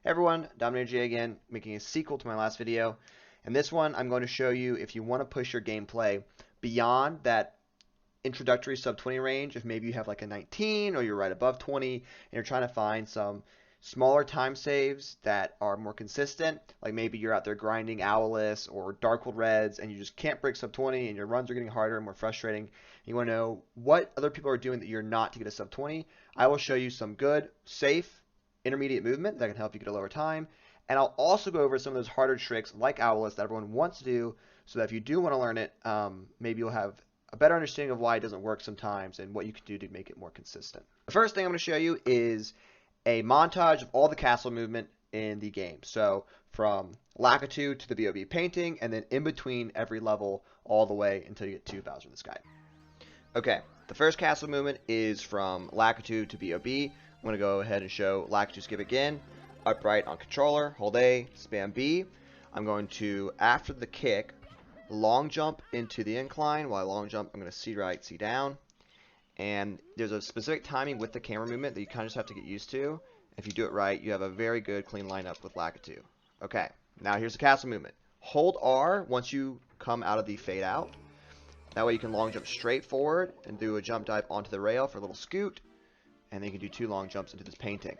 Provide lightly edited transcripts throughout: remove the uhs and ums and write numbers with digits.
Hey everyone, Dominator J again, making a sequel to my last video. In this one, I'm going to show you if you want to push your gameplay beyond that introductory sub 20 range, if maybe you have like a 19 or you're right above 20 and you're trying to find some smaller time saves that are more consistent, like maybe you're out there grinding owless or dark world reds and you just can't break sub 20 and your runs are getting harder and more frustrating. And you want to know what other people are doing that you're not to get a sub 20. I will show you some good, safe, intermediate movement that can help you get a lower time. And I'll also go over some of those harder tricks like owless that everyone wants to do, so that if you do want to learn it, maybe you'll have a better understanding of why it doesn't work sometimes and what you can do to make it more consistent. The first thing I'm going to show you is a montage of all the castle movement in the game. So from Lakitu to the BOB painting, and then in between every level all the way until you get to Bowser in the Sky. Okay, the first castle movement is from Lakitu to BOB. I'm going to go ahead and show Lakitu skip again. Upright on controller, hold A, spam B. I'm going to, after the kick, long jump into the incline. While I long jump, I'm going to C right, C down. And there's a specific timing with the camera movement that you kind of just have to get used to. If you do it right, you have a very good, clean lineup with Lakitu. Okay, now here's the castle movement. Hold R once you come out of the fade out. That way you can long jump straight forward and do a jump dive onto the rail for a little scoot. And then you can do 2 long jumps into this painting.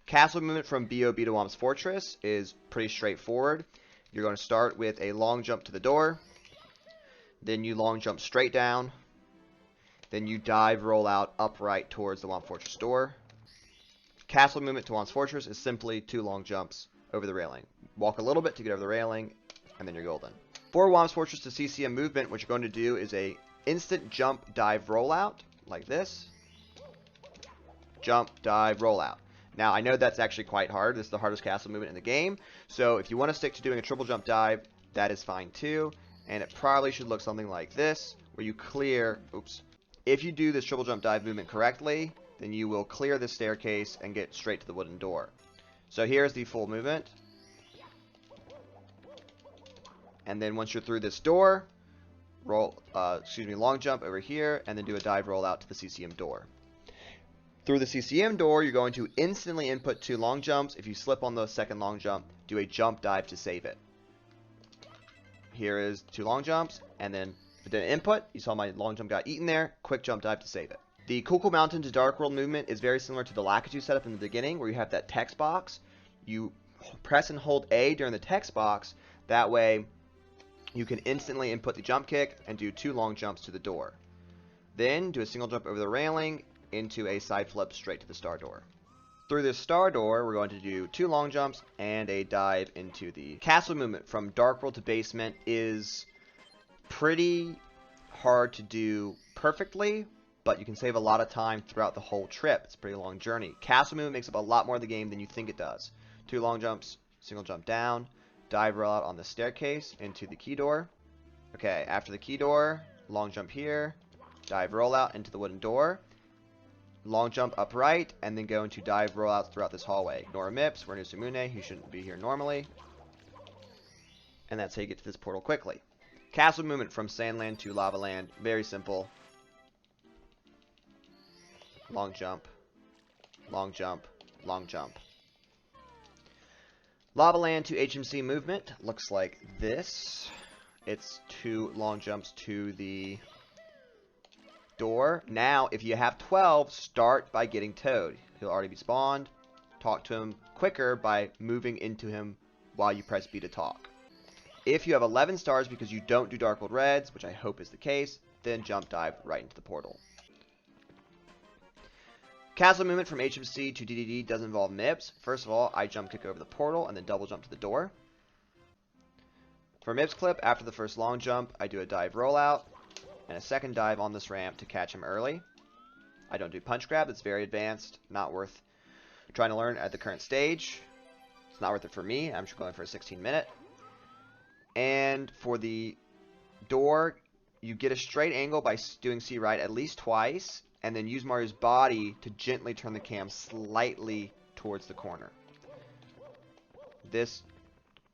Castle movement from BOB to Whomp's Fortress is pretty straightforward. You're going to start with a long jump to the door. Then you long jump straight down. Then you dive, roll out, upright towards the Whomp Fortress door. Castle movement to Whomp's Fortress is simply 2 long jumps over the railing. Walk a little bit to get over the railing, and then you're golden. For Whomp's Fortress to CCM movement, what you're going to do is a instant jump, dive, rollout, like this. Jump, dive, rollout. Now, I know that's actually quite hard. This is the hardest castle movement in the game. So if you want to stick to doing a triple jump dive, that is fine too. And it probably should look something like this, where you clear, oops. If you do this triple jump dive movement correctly, then you will clear this staircase and get straight to the wooden door. So here's the full movement. And then once you're through this door, long jump over here, and then do a dive roll out to the CCM door. Through the CCM door, you're going to instantly input 2 long jumps. If you slip on the second long jump, do a jump dive to save it. Here is 2 long jumps, and then if it didn't input, you saw my long jump got eaten there, quick jump dive to save it. The Cool Mountain to Dark World movement is very similar to the Lakitu setup in the beginning, where you have that text box. You press and hold A during the text box. That way, you can instantly input the jump kick and do 2 long jumps to the door. Then do a single jump over the railing into a side flip straight to the star door. Through this star door, we're going to do 2 long jumps and a dive into the castle movement from Dark World to basement is pretty hard to do perfectly, but you can save a lot of time throughout the whole trip. It's a pretty long journey. Castle movement makes up a lot more of the game than you think it does. 2 long jumps, single jump down, dive roll out on the staircase into the key door. Okay, after the key door, long jump here, dive roll out into the wooden door, long jump upright, and then go into dive rollouts throughout this hallway. Ignore Mips, we're Nusumune, who shouldn't be here normally. And that's how you get to this portal quickly. Castle movement from Sandland to Lava Land, very simple. Long jump, long jump, long jump. Lava Land to HMC movement looks like this. It's 2 long jumps to the door. Now, if you have 12, start by getting Toad. He'll already be spawned. Talk to him quicker by moving into him while you press B to talk. If you have 11 stars because you don't do Dark World Reds, which I hope is the case, then jump dive right into the portal. Castle movement from HMC to DDD does involve Mips. First of all, I jump kick over the portal and then double jump to the door. For Mips clip, after the first long jump, I do a dive rollout and a second dive on this ramp to catch him early. I don't do punch grab. It's very advanced. Not worth trying to learn at the current stage. It's not worth it for me. I'm just going for a 16-minute. And for the door, you get a straight angle by doing C right at least twice, and then use Mario's body to gently turn the cam slightly towards the corner. This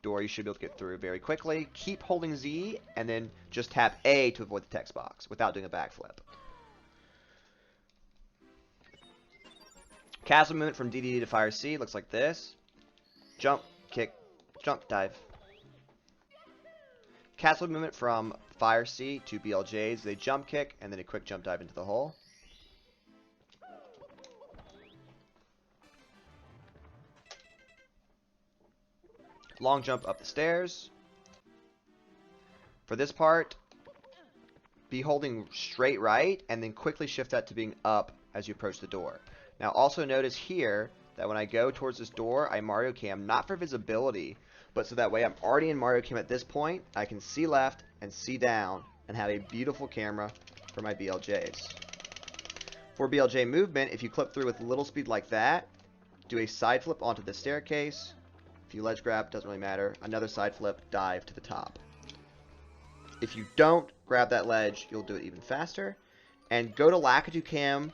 door you should be able to get through very quickly. Keep holding Z, and then just tap A to avoid the text box without doing a backflip. Castle movement from DDD to Fire C looks like this. Jump, kick, jump, dive. Castle movement from Fire C to BLJs. They jump kick and then a quick jump dive into the hole. Long jump up the stairs. For this part, be holding straight right and then quickly shift that to being up as you approach the door. Now also notice here that when I go towards this door, I Mario Cam, not for visibility, but so that way I'm already in Mario Cam at this point. I can see left and see down and have a beautiful camera for my BLJs. For BLJ movement, if you clip through with little speed like that, do a side flip onto the staircase. If you ledge grab, doesn't really matter. Another side flip, dive to the top. If you don't grab that ledge, you'll do it even faster. And go to Lakitu Cam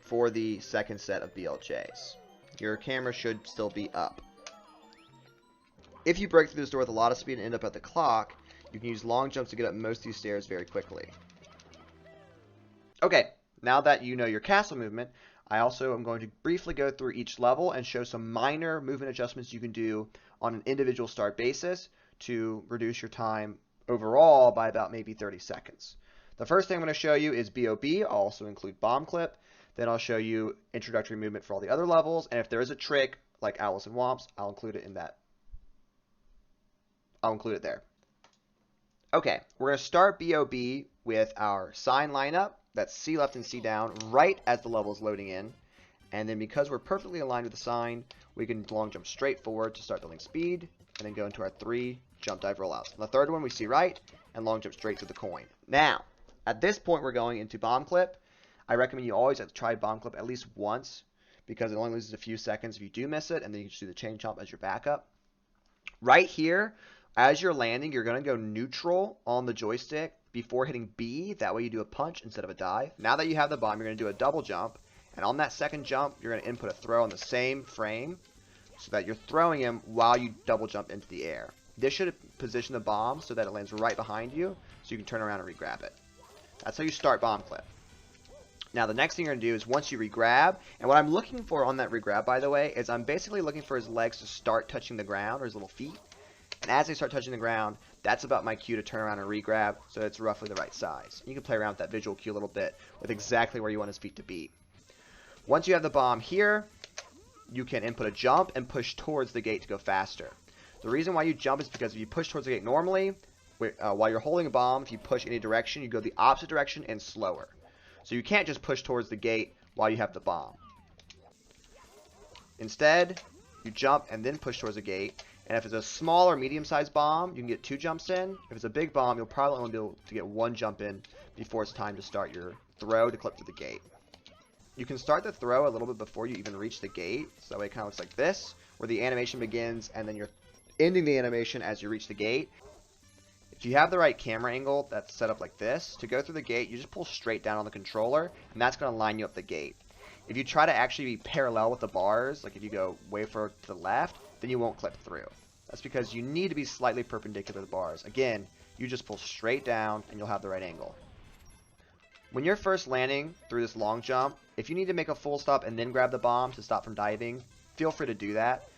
for the second set of BLJs. Your camera should still be up. If you break through this door with a lot of speed and end up at the clock, you can use long jumps to get up most of these stairs very quickly. Okay, now that you know your castle movement, I also am going to briefly go through each level and show some minor movement adjustments you can do on an individual start basis to reduce your time overall by about maybe 30 seconds. The first thing I'm going to show you is BOB. I'll also include bomb clip. Then I'll show you introductory movement for all the other levels. And if there is a trick like owless and whomps, I'll include it in that. I'll include it there. Okay, we're going to start BOB with our sign lineup. That's C left and C down right as the level is loading in. And then because we're perfectly aligned with the sign, we can long jump straight forward to start building speed. And then go into our 3 jump dive rollouts. And the third one we see right and long jump straight to the coin. Now, at this point we're going into bomb clip. I recommend you always have to try bomb clip at least once because it only loses a few seconds if you do miss it. And then you can just do the chain jump as your backup. Right here, as you're landing, you're going to go neutral on the joystick before hitting B. That way you do a punch instead of a dive. Now that you have the bomb, you're going to do a double jump. And on that second jump, you're going to input a throw on the same frame so that you're throwing him while you double jump into the air. This should position the bomb so that it lands right behind you so you can turn around and re-grab it. That's how you start bomb clip. Now the next thing you're going to do is once you re-grab, and what I'm looking for on that re-grab, by the way, is I'm basically looking for his legs to start touching the ground, or his little feet. And as they start touching the ground, that's about my cue to turn around and re-grab, so it's roughly the right size. You can play around with that visual cue a little bit with exactly where you want his feet to be. Once you have the bomb here, you can input a jump and push towards the gate to go faster. The reason why you jump is because if you push towards the gate normally, while you're holding a bomb, if you push any direction, you go the opposite direction and slower. So you can't just push towards the gate while you have the bomb. Instead, you jump and then push towards the gate. And if it's a small or medium-sized bomb, you can get 2 jumps in. If it's a big bomb, you'll probably only be able to get 1 jump in before it's time to start your throw to clip through the gate. You can start the throw a little bit before you even reach the gate. So that way it kind of looks like this, where the animation begins and then you're ending the animation as you reach the gate. If you have the right camera angle that's set up like this, to go through the gate, you just pull straight down on the controller, and that's going to line you up the gate. If you try to actually be parallel with the bars, like if you go way further to the left, then you won't clip through. That's because you need to be slightly perpendicular to the bars. Again, you just pull straight down, and you'll have the right angle. When you're first landing through this long jump, if you need to make a full stop and then grab the bomb to stop from diving, feel free to do that.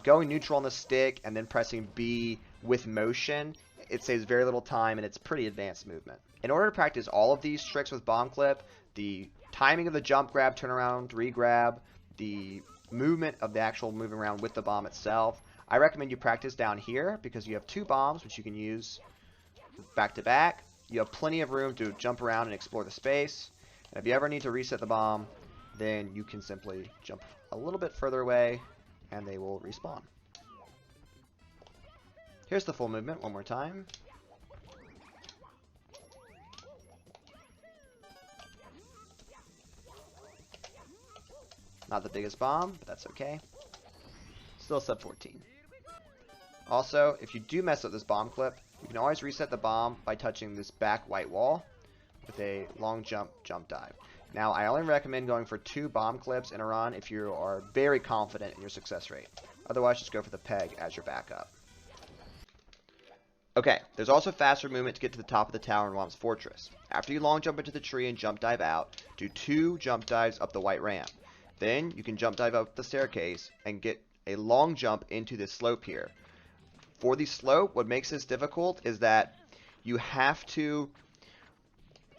Going neutral on the stick and then pressing B with motion, it saves very little time and it's pretty advanced movement. In order to practice all of these tricks with bomb clip, the timing of the jump grab, turn around, re-grab, the movement of the actual moving around with the bomb itself, I recommend you practice down here because you have 2 bombs which you can use back to back. You have plenty of room to jump around and explore the space. And if you ever need to reset the bomb, then you can simply jump a little bit further away and they will respawn. Here's the full movement one more time. Not the biggest bomb, but that's okay. Still sub-14. Also, if you do mess up this bomb clip, you can always reset the bomb by touching this back white wall with a long jump dive. Now, I only recommend going for 2 bomb clips in a run if you are very confident in your success rate. Otherwise, just go for the peg as your backup. Okay, there's also faster movement to get to the top of the tower in Whomp's fortress. After you long jump into the tree and jump dive out, do 2 jump dives up the white ramp. Then you can jump dive up the staircase and get a long jump into this slope here. For the slope, what makes this difficult is that you have to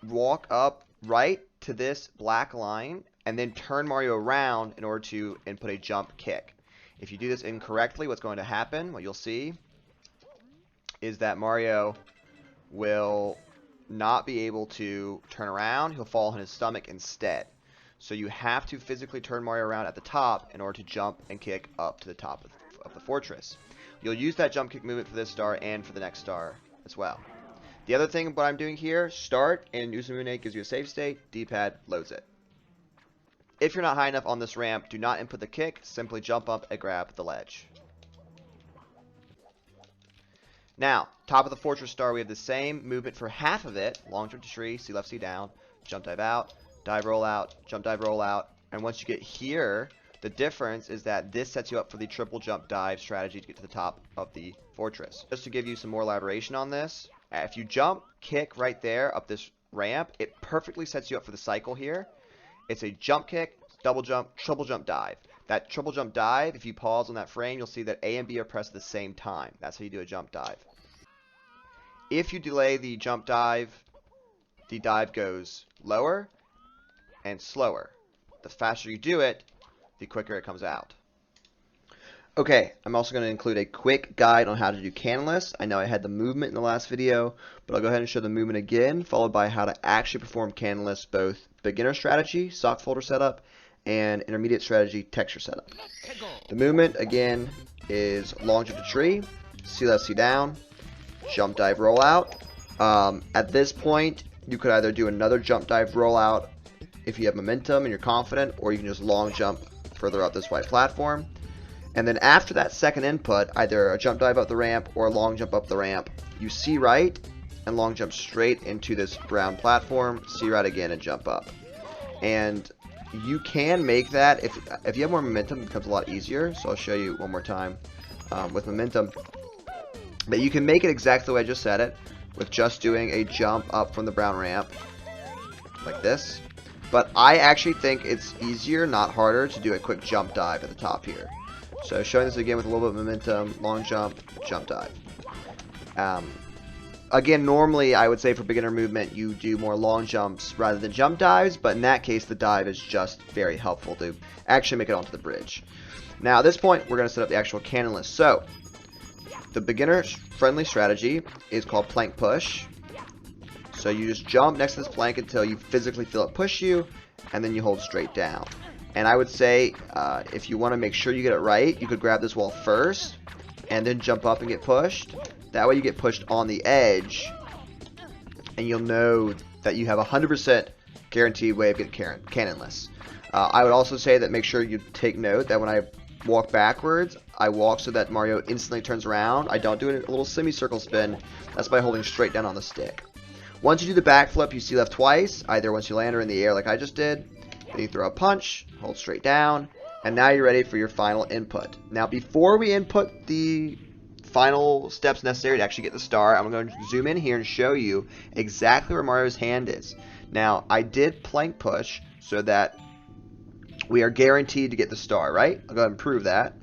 walk up right to this black line and then turn Mario around in order to input a jump kick. If you do this incorrectly, what's going to happen, what you'll see, is that Mario will not be able to turn around. He'll fall on his stomach instead. So you have to physically turn Mario around at the top in order to jump and kick up to the top of the fortress. You'll use that jump kick movement for this star and for the next star as well. The other thing what I'm doing here, start and Uzumune gives you a save state, D-pad loads it. If you're not high enough on this ramp, do not input the kick, simply jump up and grab the ledge. Now, top of the fortress star, we have the same movement for half of it. Long jump to tree, C left, C down, jump dive out, dive roll out, jump dive roll out. And once you get here, the difference is that this sets you up for the triple jump dive strategy to get to the top of the fortress. Just to give you some more elaboration on this, if you jump, kick right there up this ramp, it perfectly sets you up for the cycle here. It's a jump kick, double jump, triple jump dive. That triple jump dive, if you pause on that frame, you'll see that A and B are pressed at the same time. That's how you do a jump dive. If you delay the jump dive, the dive goes lower and slower. The faster you do it, the quicker it comes out. Okay, I'm also going to include a quick guide on how to do Cannonless. I know I had the movement in the last video, but I'll go ahead and show the movement again, followed by how to actually perform Cannonless, both beginner strategy, sock folder setup, and intermediate strategy, texture setup. The movement, again, is long jump to tree, C left, C down, jump dive rollout. At this point, you could either do another jump dive rollout if you have momentum and you're confident, or you can just long jump further up this white platform. And then after that second input, either a jump dive up the ramp or a long jump up the ramp, you C right and long jump straight into this brown platform, C right again and jump up. And you can make that, if you have more momentum, it becomes a lot easier. So I'll show you one more time with momentum. But you can make it exactly the way I just said it, with just doing a jump up from the brown ramp, like this. But I actually think it's easier, not harder, to do a quick jump dive at the top here. So showing this again with a little bit of momentum, long jump, jump dive. Again, normally I would say for beginner movement, you do more long jumps rather than jump dives, but in that case, the dive is just very helpful to actually make it onto the bridge. Now at this point, we're going to set up the actual Cannonless. So the beginner-friendly strategy is called plank push. So you just jump next to this plank until you physically feel it push you, and then you hold straight down. And I would say, if you want to make sure you get it right, you could grab this wall first, and then jump up and get pushed. That way you get pushed on the edge, and you'll know that you have a 100% guaranteed way of getting Cannonless. I would also say that make sure you take note that when I walk backwards, I walk so that Mario instantly turns around. I don't do a little semicircle spin. That's by holding straight down on the stick. Once you do the backflip, you C left twice, either once you land or in the air like I just did. Then you throw a punch, hold straight down, and now you're ready for your final input. Now before we input the final steps necessary to actually get the star, I'm going to zoom in here and show you exactly where Mario's hand is. Now I did plank push so that we are guaranteed to get the star, right? I'll go ahead and prove that.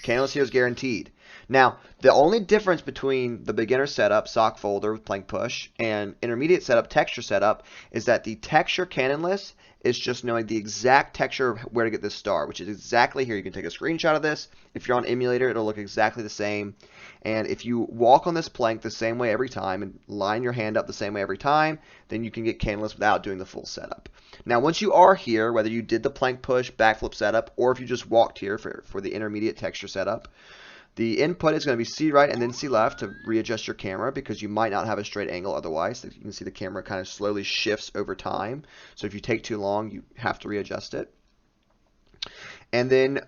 Cannonless here is guaranteed. Now, the only difference between the beginner setup, sock folder with plank push, and intermediate setup, texture setup, is that the texture Cannonless is just knowing the exact texture of where to get this star, which is exactly here. You can take a screenshot of this. If you're on emulator, it'll look exactly the same. And if you walk on this plank the same way every time and line your hand up the same way every time, then you can get Cannonless without doing the full setup. Now, once you are here, whether you did the plank push, backflip setup, or if you just walked here for the intermediate texture setup, the input is going to be C right and then C left to readjust your camera because you might not have a straight angle otherwise. You can see the camera kind of slowly shifts over time. So if you take too long, you have to readjust it. And then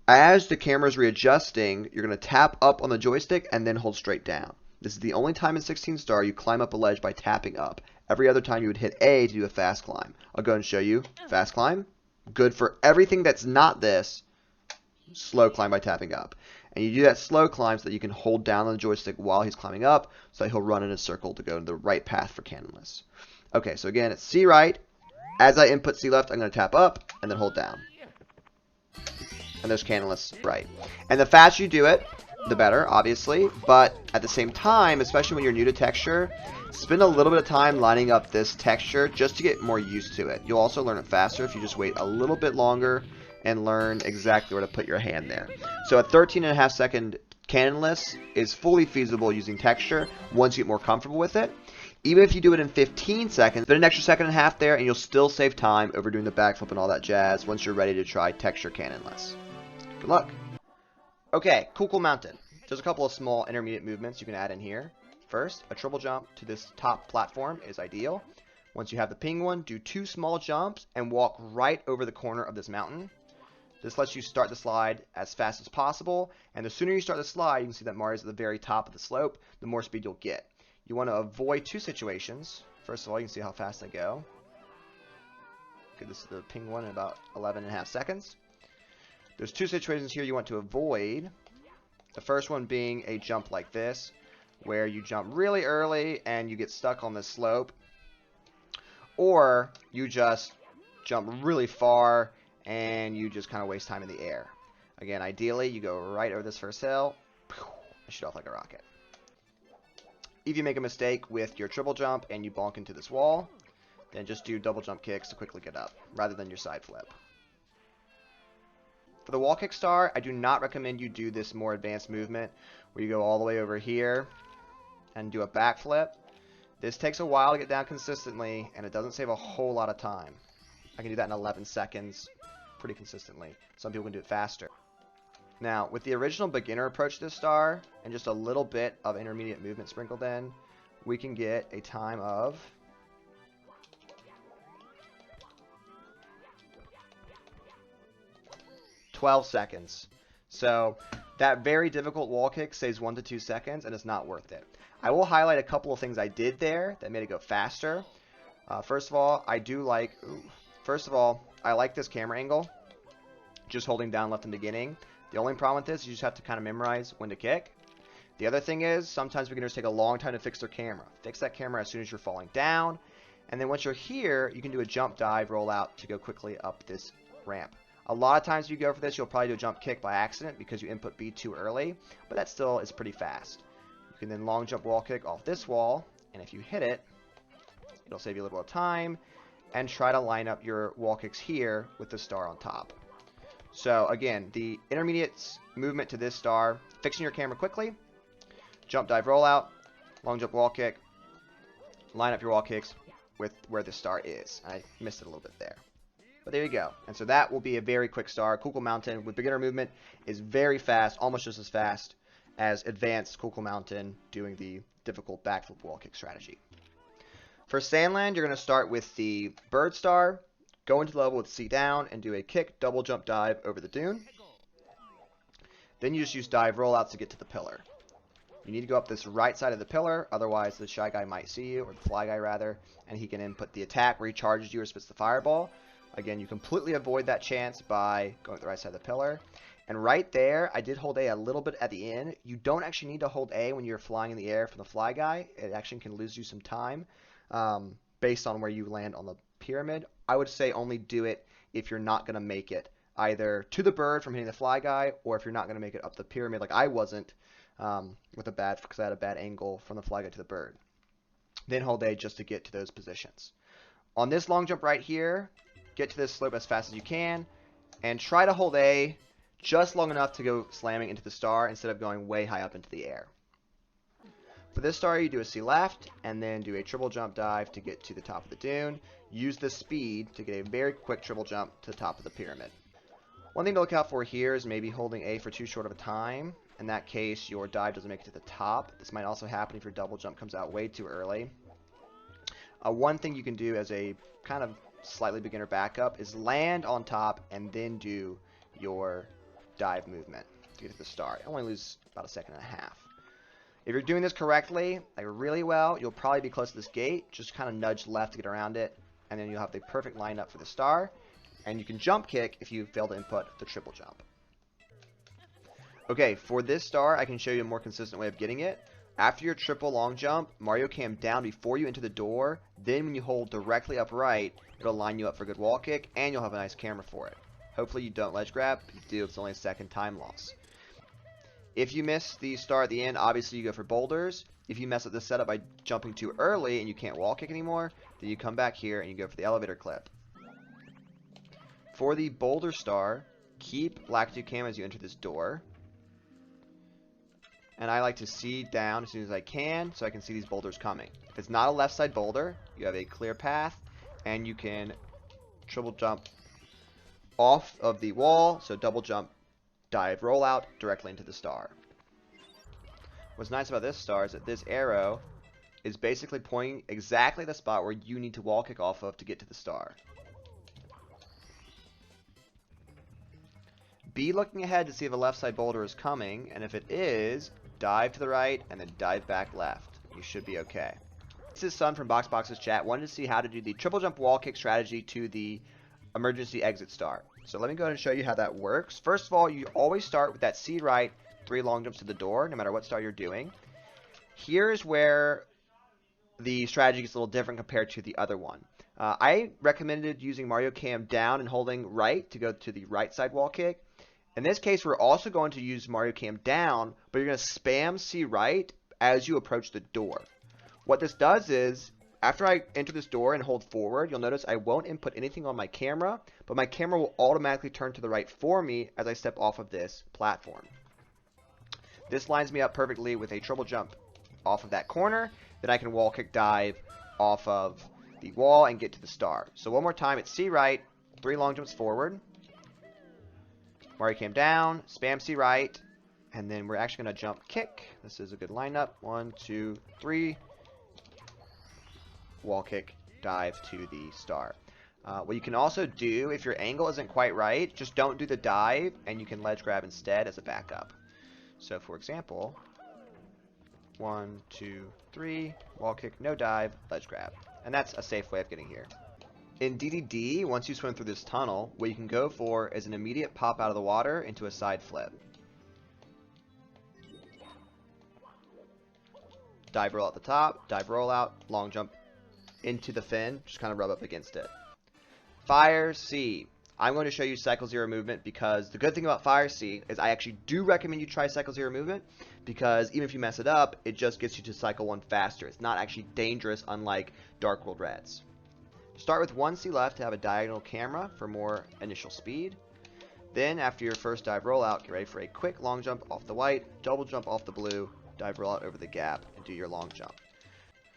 as the camera is readjusting, you're going to tap up on the joystick and then hold straight down. This is the only time in 16 star you climb up a ledge by tapping up. Every other time you would hit A to do a fast climb. I'll go and show you. Fast climb. Good for everything that's not this. Slow climb by tapping up. And you do that slow climb so that you can hold down on the joystick while he's climbing up, so that he'll run in a circle to go to the right path for Cannonless. Okay, so again, it's C right. As I input C left, I'm going to tap up and then hold down. And there's Cannonless right. And the faster you do it, the better, obviously. But at the same time, especially when you're new to texture, spend a little bit of time lining up this texture just to get more used to it. You'll also learn it faster if you just wait a little bit longer and learn exactly where to put your hand there. So a 13.5 second Cannonless is fully feasible using texture once you get more comfortable with it. Even if you do it in 15 seconds, put an extra second and a half there, and you'll still save time over doing the backflip and all that jazz once you're ready to try texture Cannonless. Good luck. Okay, Cool Mountain. There's a couple of small intermediate movements you can add in here. First, a triple jump to this top platform is ideal. Once you have the ping one, do 2 small jumps and walk right over the corner of this mountain. This lets you start the slide as fast as possible, and the sooner you start the slide, you can see that Mario's at the very top of the slope, the more speed you'll get. You want to avoid 2 situations. First of all, you can see how fast I go. Okay, this is the ping one in about 11.5 seconds. There's 2 situations here you want to avoid. The first one being a jump like this, where you jump really early and you get stuck on this slope. Or you just jump really far and you just kind of waste time in the air. Again, ideally, you go right over this first hill, and shoot off like a rocket. If you make a mistake with your triple jump and you bonk into this wall, then just do double jump kicks to quickly get up, rather than your side flip. For the wall kick star, I do not recommend you do this more advanced movement, where you go all the way over here and do a backflip. This takes a while to get down consistently, and it doesn't save a whole lot of time. I can do that in 11 seconds pretty consistently. Some people can do it faster. Now, with the original beginner approach to this star, and just a little bit of intermediate movement sprinkled in, we can get a time of 12 seconds. So that very difficult wall kick saves 1 to 2 seconds, and it's not worth it. I will highlight a couple of things I did there that made it go faster. First of all, I like this camera angle, just holding down left in the beginning. The only problem with this is you just have to kind of memorize when to kick. The other thing is, sometimes beginners take a long time to fix their camera. Fix that camera as soon as you're falling down, and then once you're here, you can do a jump dive rollout to go quickly up this ramp. A lot of times if you go for this, you'll probably do a jump kick by accident because you input B too early, but that still is pretty fast. You can then long jump wall kick off this wall, and if you hit it, it'll save you a little bit of time, and try to line up your wall kicks here with the star on top. So again, the intermediate movement to this star, fixing your camera quickly, jump dive rollout, long jump wall kick, line up your wall kicks with where the star is. I missed it a little bit there. But there you go. And so that will be a very quick star. Cool Mountain with beginner movement is very fast, almost just as fast as advanced Cool Mountain doing the difficult backflip wall kick strategy. For Sandland, you're going to start with the bird star, go into the level with C down, and do a kick, double jump dive over the dune. Then you just use dive rollouts to get to the pillar. You need to go up this right side of the pillar, otherwise the shy guy might see you, or the fly guy rather, and he can input the attack where he charges you or spits the fireball. Again, you completely avoid that chance by going to the right side of the pillar. And right there, I did hold A little bit at the end. You don't actually need to hold A when you're flying in the air from the fly guy. It actually can lose you some time based on where you land on the pyramid. I would say only do it if you're not going to make it either to the bird from hitting the fly guy, or if you're not going to make it up the pyramid like I wasn't because I had a bad angle from the fly guy to the bird. Then hold A just to get to those positions. On this long jump right here, get to this slope as fast as you can, and try to hold A just long enough to go slamming into the star instead of going way high up into the air. For this star, you do a C left, and then do a triple jump dive to get to the top of the dune. Use the speed to get a very quick triple jump to the top of the pyramid. One thing to look out for here is maybe holding A for too short of a time. In that case, your dive doesn't make it to the top. This might also happen if your double jump comes out way too early. One thing you can do as a kind of slightly beginner backup is land on top and then do your dive movement to get to the star. You only lose about a second and a half. If you're doing this correctly, like really well, you'll probably be close to this gate. Just kind of nudge left to get around it, and then you'll have the perfect lineup for the star. And you can jump kick if you fail to input the triple jump. Okay, for this star, I can show you a more consistent way of getting it. After your triple long jump, Mario cam down before you enter the door. Then when you hold directly upright, it'll line you up for a good wall kick, and you'll have a nice camera for it. Hopefully you don't ledge grab. If you do, it's only a second time loss. If you miss the star at the end, obviously you go for boulders. If you mess up the setup by jumping too early and you can't wall kick anymore, then you come back here and you go for the elevator clip. For the boulder star, keep latitude cam as you enter this door. And I like to see down as soon as I can so I can see these boulders coming. If it's not a left side boulder, you have a clear path and you can triple jump off of the wall, so double jump, dive, roll out directly into the star. What's nice about this star is that this arrow is basically pointing exactly the spot where you need to wall kick off of to get to the star. Be looking ahead to see if a left side boulder is coming, and if it is, dive to the right and then dive back left. You should be okay. This is Sun from BoxBox's chat. Wanted to see how to do the triple jump wall kick strategy to the emergency exit star. So let me go ahead and show you how that works. First of all, you always start with that C right, 3 long jumps to the door, no matter what star you're doing. Here's where the strategy gets a little different compared to the other one. I recommended using Mario Cam down and holding right to go to the right side wall kick. In this case, we're also going to use Mario Cam down, but you're going to spam C right as you approach the door. What this does is, after I enter this door and hold forward, you'll notice I won't input anything on my camera, but my camera will automatically turn to the right for me as I step off of this platform. This lines me up perfectly with a triple jump off of that corner. Then I can wall kick dive off of the wall and get to the star. So one more time, it's C right, 3 long jumps forward. Mario Cam down, spam C right, and then we're actually going to jump kick. This is a good lineup. 1, 2, 3. Wall kick, dive to the star. What you can also do, if your angle isn't quite right, just don't do the dive, and you can ledge grab instead as a backup. So for example, 1, 2, 3, wall kick, no dive, ledge grab. And that's a safe way of getting here. In DDD, once you swim through this tunnel, what you can go for is an immediate pop out of the water into a side flip. Dive roll at the top, dive roll out, long jump into the fin, just kind of rub up against it. Fire C. I'm going to show you Cycle 0 movement because the good thing about Fire C is I actually do recommend you try Cycle 0 movement because even if you mess it up, it just gets you to Cycle 1 faster. It's not actually dangerous unlike Dark World Reds. Start with 1 C left to have a diagonal camera for more initial speed. Then after your first dive rollout, get ready for a quick long jump off the white, double jump off the blue, dive rollout over the gap, and do your long jump.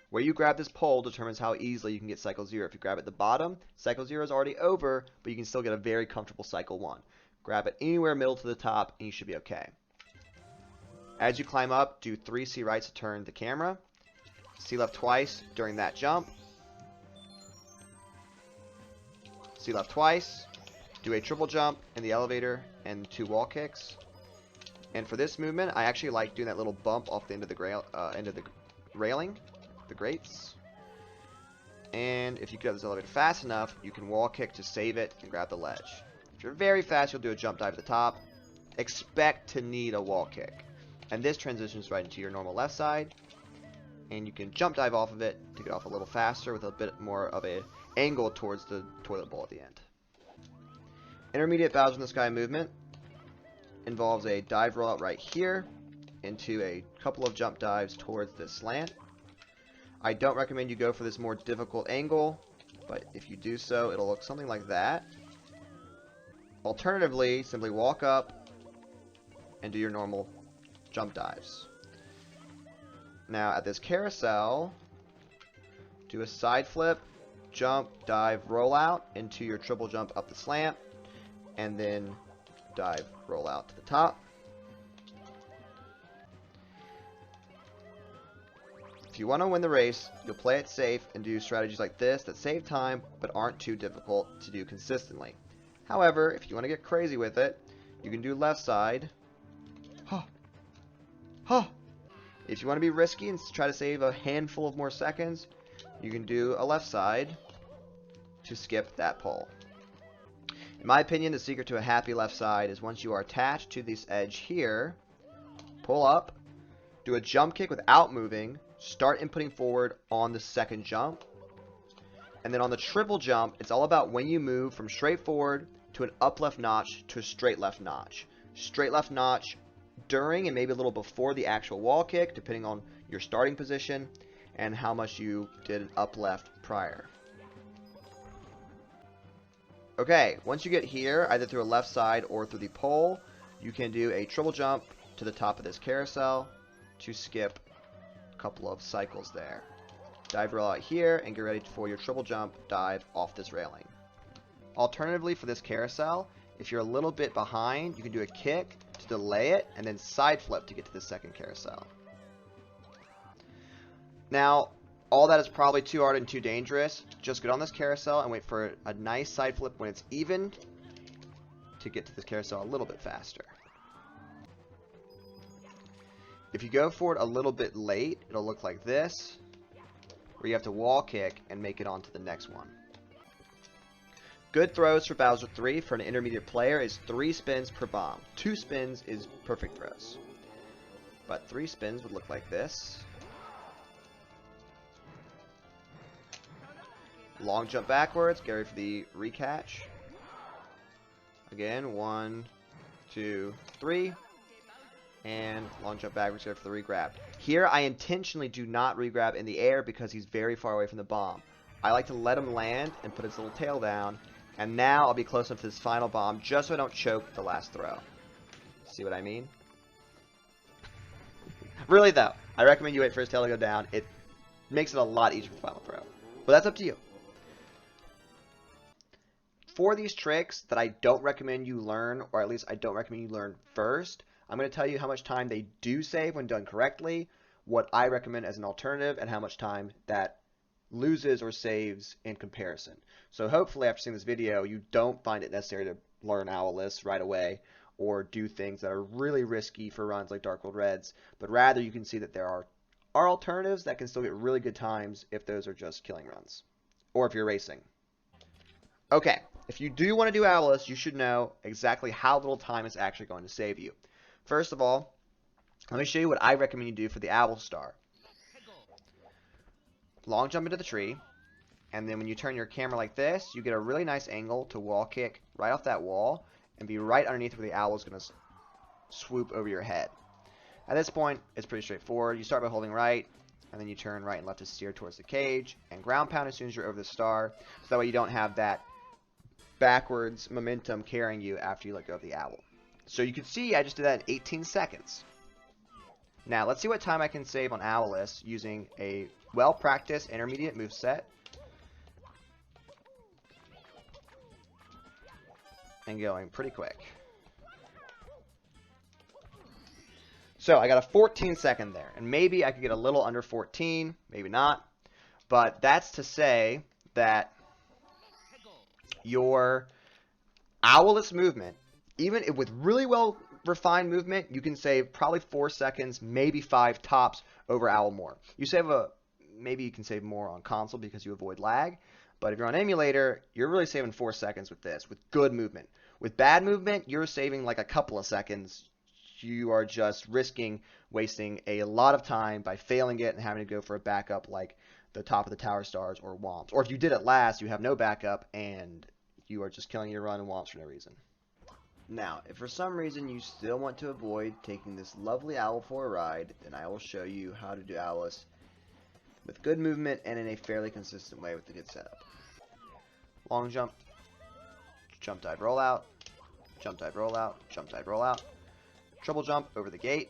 Where you grab this pole determines how easily you can get Cycle 0. If you grab at the bottom, Cycle 0 is already over, but you can still get a very comfortable Cycle 1. Grab it anywhere middle to the top, and you should be okay. As you climb up, do 3 C rights to turn the camera. C left twice during that jump. C left twice. Do a triple jump in the elevator and 2 wall kicks. And for this movement, I actually like doing that little bump off the end of the railing. The grates. And if you get this elevator fast enough, you can wall kick to save it and grab the ledge. If you're very fast, you'll do a jump dive at the top. Expect to need a wall kick. And this transitions right into your normal left side. And you can jump dive off of it to get off a little faster with a bit more of an angle towards the toilet bowl at the end. Intermediate Bowser in the Sky movement involves a dive rollout right here into a couple of jump dives towards this slant. I don't recommend you go for this more difficult angle, but if you do so, it'll look something like that. Alternatively, simply walk up and do your normal jump dives. Now, at this carousel, do a side flip, jump, dive, roll out into your triple jump up the slant, and then dive, roll out to the top. If you want to win the race, you'll play it safe and do strategies like this that save time but aren't too difficult to do consistently. However, if you want to get crazy with it, you can do left side. If you want to be risky and try to save a handful of more seconds, you can do a left side to skip that pole. In my opinion, the secret to a happy left side is once you are attached to this edge here, pull up, do a jump kick without moving, start inputting forward on the second jump, and then on the triple jump, it's all about when you move from straight forward to an up left notch to a straight left notch. Straight left notch during and maybe a little before the actual wall kick, depending on your starting position and how much you did an up left prior. Okay, once you get here, either through a left side or through the pole, you can do a triple jump to the top of this carousel to skip a couple of cycles there. Dive roll out here and get ready for your triple jump dive off this railing. Alternatively, for this carousel, if you're a little bit behind, you can do a kick to delay it and then side flip to get to the second carousel. Now, all that is probably too hard and too dangerous. Just get on this carousel and wait for a nice side flip when it's even to get to this carousel a little bit faster. If you go for it a little bit late, it'll look like this, where you have to wall kick and make it onto the next one. Good throws for Bowser 3 for an intermediate player is 3 spins per bomb. 2 spins is perfect throws. But 3 spins would look like this. Long jump backwards, get ready for the recatch. Again, 1, 2, 3. And long jump backwards, get ready for the regrab. Here, I intentionally do not regrab in the air because he's very far away from the bomb. I like to let him land and put his little tail down. And now I'll be close enough to this final bomb just so I don't choke the last throw. See what I mean? Really though, I recommend you wait for his tail to go down. It makes it a lot easier for the final throw. But that's up to you. For these tricks that I don't recommend you learn, or at least I don't recommend you learn first, I'm going to tell you how much time they do save when done correctly, what I recommend as an alternative, and how much time that loses or saves in comparison. So hopefully after seeing this video, you don't find it necessary to learn owless right away or do things that are really risky for runs like Dark World Reds, but rather you can see that there are alternatives that can still get really good times if those are just killing runs, or if you're racing. Okay, if you do want to do owless, you should know exactly how little time it's actually going to save you. First of all, let me show you what I recommend you do for the owl star. Long jump into the tree, and then when you turn your camera like this, you get a really nice angle to wall kick right off that wall and be right underneath where the owl is going to swoop over your head. At this point, it's pretty straightforward. You start by holding right, and then you turn right and left to steer towards the cage, and ground pound as soon as you're over the star, so that way you don't have that backwards momentum carrying you after you let go of the owl. So you can see I just did that in 18 seconds. Now, let's see what time I can save on owless using a well-practiced intermediate moveset. And going pretty quick. So I got a 14-second there. And maybe I could get a little under 14, maybe not. But that's to say that your owless movement, even with really well refined movement, you can save probably 4 seconds, maybe 5 tops over owl more. You save maybe you can save more on console because you avoid lag, but if you're on emulator, you're really saving 4 seconds with this, with good movement. With bad movement, you're saving like a couple of seconds. You are just wasting a lot of time by failing it and having to go for a backup like the top of the tower stars or Whomps. Or if you did it last, you have no backup and you are just killing your run and Whomps for no reason. Now, if for some reason you still want to avoid taking this lovely owl for a ride, then I will show you how to do owless with good movement and in a fairly consistent way with a good setup. Long jump, jump dive roll out, jump dive roll out, jump dive roll out, triple jump over the gate,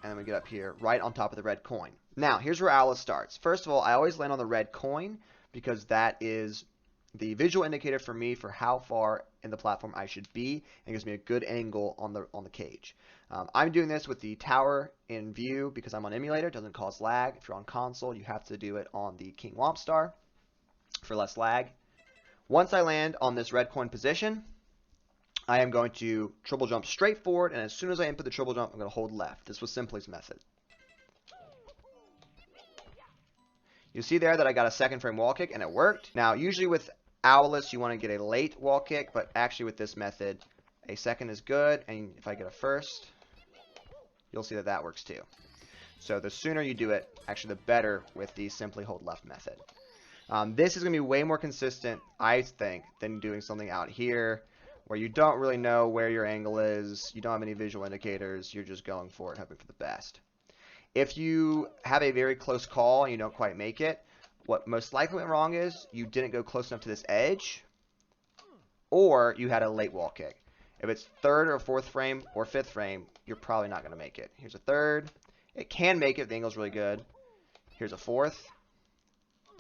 and then we get up here right on top of the red coin. Now, here's where owless starts. First of all, I always land on the red coin because that is the visual indicator for me for how far in the platform I should be, and gives me a good angle on the cage. I'm doing this with the tower in view because I'm on emulator. It doesn't cause lag. If you're on console, you have to do it on the King Whomp star for less lag. Once I land on this red coin position, I am going to triple jump straight forward, and as soon as I input the triple jump, I'm going to hold left. This was Simply's method. You see there that I got a second frame wall kick, and it worked. Now, usually with owless, you want to get a late wall kick, but actually with this method, a second is good, and if I get a first, you'll see that that works too. So the sooner you do it, actually the better with the simply hold left method. This is going to be way more consistent, I think, than doing something out here where you don't really know where your angle is, you don't have any visual indicators, you're just going for it, hoping for the best. If you have a very close call and you don't quite make it, what most likely went wrong is you didn't go close enough to this edge, or you had a late wall kick. If it's third or fourth frame or fifth frame, you're probably not going to make it. Here's a third. It can make it if the angle's really good. Here's a fourth.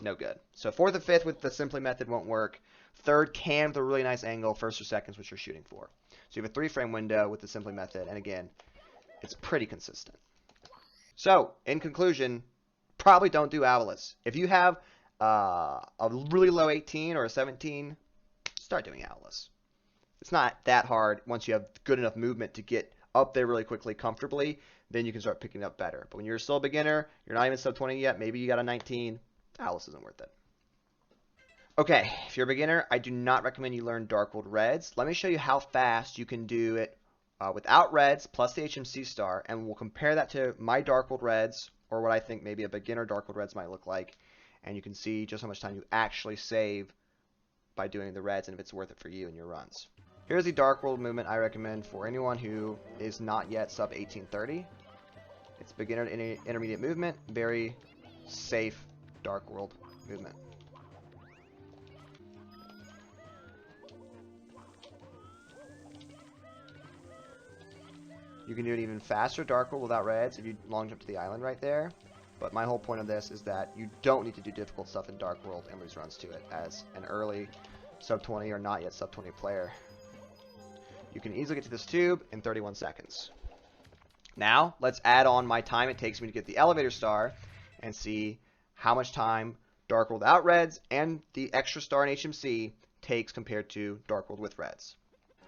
No good. So fourth and fifth with the simply method won't work. Third can with a really nice angle, first or seconds, which you're shooting for. So you have a 3-frame window with the simply method, and again, it's pretty consistent. So, in conclusion, probably don't do owless. If you have a really low 18 or a 17, start doing owless. It's not that hard once you have good enough movement to get up there really quickly, comfortably, then you can start picking it up better. But when you're still a beginner, you're not even sub 20 yet, maybe you got a 19, owless isn't worth it. Okay, if you're a beginner, I do not recommend you learn Darkworld Reds. Let me show you how fast you can do it without Reds plus the HMC star, and we'll compare that to my Darkworld Reds, or what I think maybe a beginner Darkworld Reds might look like, and you can see just how much time you actually save by doing the Reds and if it's worth it for you in your runs. Here's the Darkworld movement I recommend for anyone who is not yet sub 1830. It's beginner to intermediate movement, very safe Darkworld movement. You can do an even faster Darkworld without Reds if you long jump to the island right there. But my whole point of this is that you don't need to do difficult stuff in Darkworld and lose runs to it as an early sub 20 or not yet sub 20 player. You can easily get to this tube in 31 seconds. Now, let's add on my time it takes me to get the elevator star and see how much time Darkworld without Reds and the extra star in HMC takes compared to Darkworld with Reds.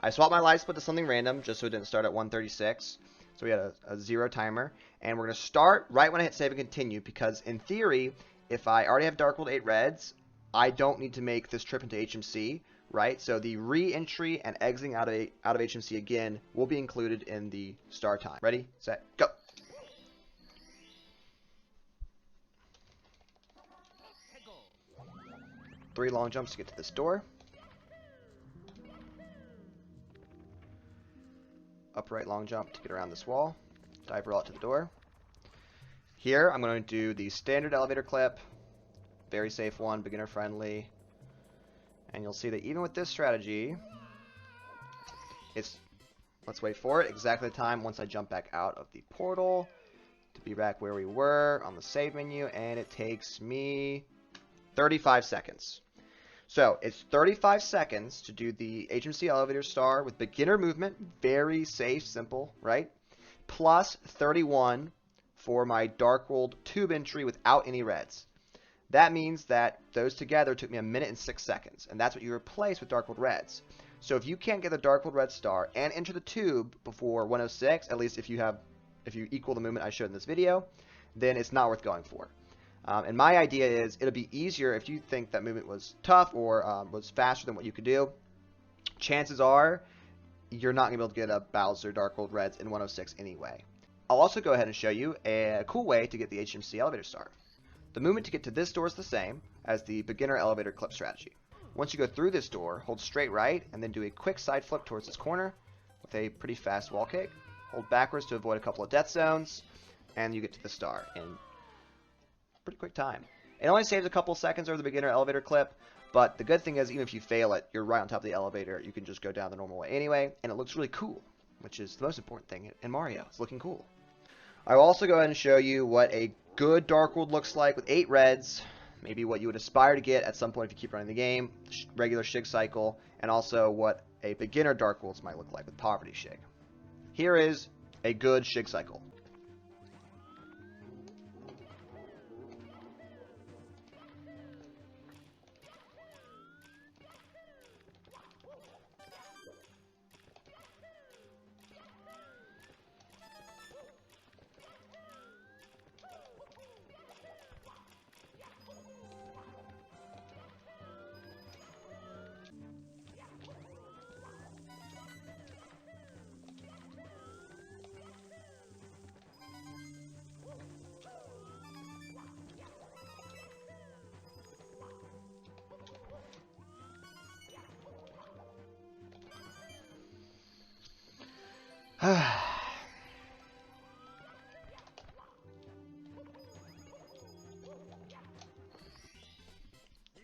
I swapped my light split to something random just so it didn't start at 136. So we had a 0 timer. And we're going to start right when I hit save and continue because in theory, if I already have Darkworld 8 Reds, I don't need to make this trip into HMC, right? So the re-entry and exiting out of HMC again will be included in the star time. Ready, set, go. Three long jumps to get to this door. Upright long jump to get around this wall. Dive roll out to the door. Here, I'm going to do the standard elevator clip. Very safe one, beginner friendly. And you'll see that even with this strategy, it's, let's wait for it, exactly the time once I jump back out of the portal to be back where we were on the save menu, and it takes me 35 seconds. So it's 35 seconds to do the HMC elevator star with beginner movement, very safe, simple, right? Plus 31 for my Darkworld tube entry without any Reds. That means that those together took me 1 minute and 6 seconds, and that's what you replace with Darkworld Reds. So if you can't get the Darkworld Red star and enter the tube before 106, at least if you equal the movement I showed in this video, then it's not worth going for. And my idea is it'll be easier if you think that movement was tough or was faster than what you could do. Chances are you're not going to be able to get a Bowser Darkworld Reds in 106 anyway. I'll also go ahead and show you a cool way to get the HMC elevator star. The movement to get to this door is the same as the beginner elevator clip strategy. Once you go through this door, hold straight right and then do a quick side flip towards this corner with a pretty fast wall kick. Hold backwards to avoid a couple of death zones, and you get to the star in pretty quick time. It only saves a couple seconds over the beginner elevator clip, but the good thing is even if you fail it, you're right on top of the elevator. You can just go down the normal way anyway, and it looks really cool, which is the most important thing in Mario. It's looking cool. I will also go ahead and show you what a good Darkworld looks like with 8 Reds, maybe what you would aspire to get at some point if you keep running the game, regular Shig cycle, and also what a beginner Darkworlds might look like with Poverty Shig. Here is a good Shig cycle.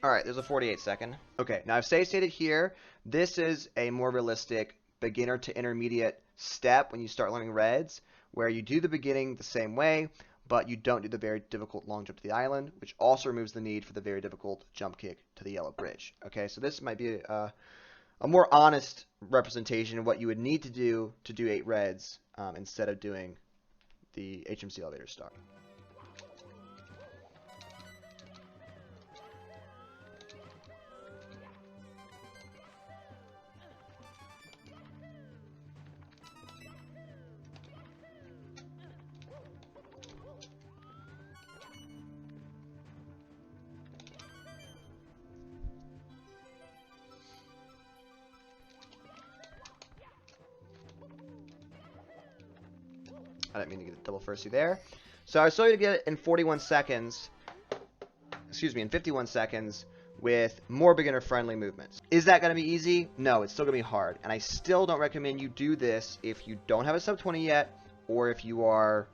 Alright, there's a 48-second. Okay, now I've stated here, this is a more realistic beginner to intermediate step when you start learning reds, where you do the beginning the same way, but you don't do the very difficult long jump to the island, which also removes the need for the very difficult jump kick to the yellow bridge. Okay, so this might be a more honest representation of what you would need to do 8 reds instead of doing the HMC elevator start. I didn't mean to get a double firsty there. So I was going to get it in 41 seconds, excuse me, in 51 seconds with more beginner-friendly movements. Is that going to be easy? No, it's still going to be hard. And I still don't recommend you do this if you don't have a sub 20 yet, or if you are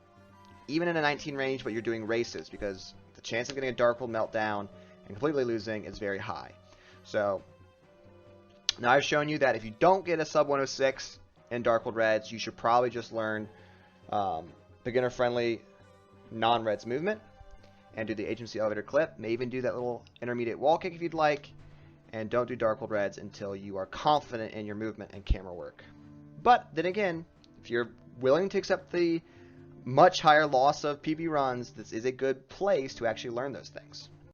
even in a 19 range, but you're doing races, because the chance of getting a Darkhold meltdown and completely losing is very high. So now I've shown you that if you don't get a sub 106 in Darkhold Reds, you should probably just learn beginner-friendly non-reds movement and do the HMC elevator clip. May even do that little intermediate wall kick if you'd like, and don't do Darkhold Reds until you are confident in your movement and camera work. But then again, if you're willing to accept the much higher loss of PB runs, this is a good place to actually learn those things.